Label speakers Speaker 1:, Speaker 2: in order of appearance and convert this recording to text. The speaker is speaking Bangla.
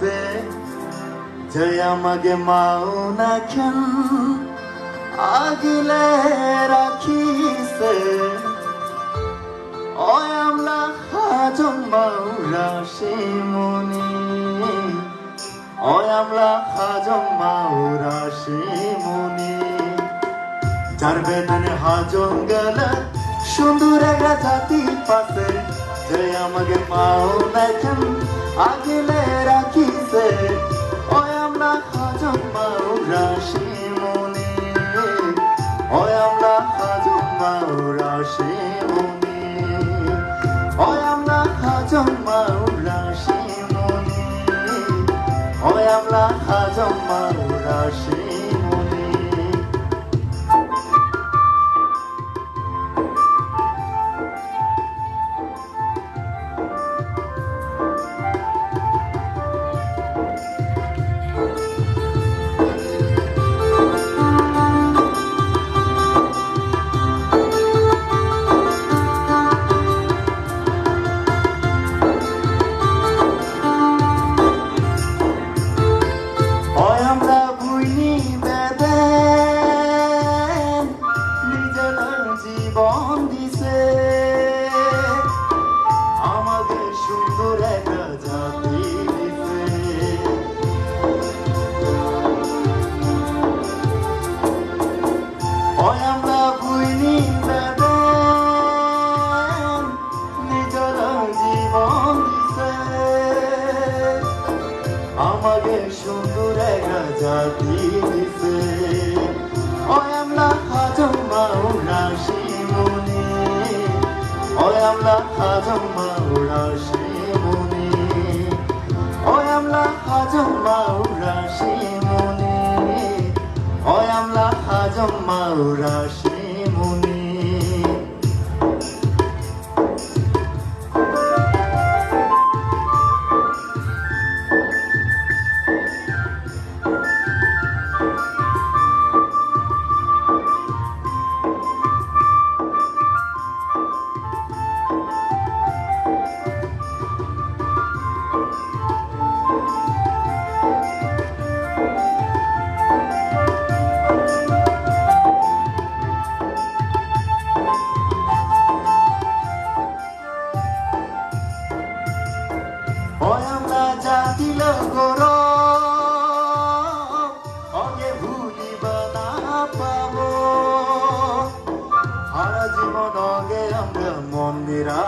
Speaker 1: আছে যে আমাকে মাওনা খান আগলে রাখিছে ওই আমলা হাজং মাউরা শিমুনি ওই আমলা হাজং মাউরা শিমুনি যার বেদনে হাজং গেলে সুন্দর একটা জাতি পাশে যে আমাকে মাওনা খান আগলে রাখিছে ওই আমলা হাজং মাউরা শিমুনি ওই আমলা হাজং মাউরা শিমুনি ওই আমলা হাজং মাউরা শিমুনি ওই আমলা হাজং মাউরা শিমুনি জীবন দিছে আমাকে সুন্দর একটা জাতি দিছে ওই আমরা ভুইনি বেদেন নিজের জীবন দিছে আমাকে সুন্দর একটা জাতি দিছে ওই আমরা হাজং মাউরা শিমুনি ওই আমলা হাজং মাউরা শিমুনি ওই আমলা হাজং মাউরা শিমুনি ওই আমলা হাজং মাউরা শিমুনি ওই আমরা জাতিল গর অগে ভুলিব না পাব সারা জীবন অগে আমরা মন্দিরা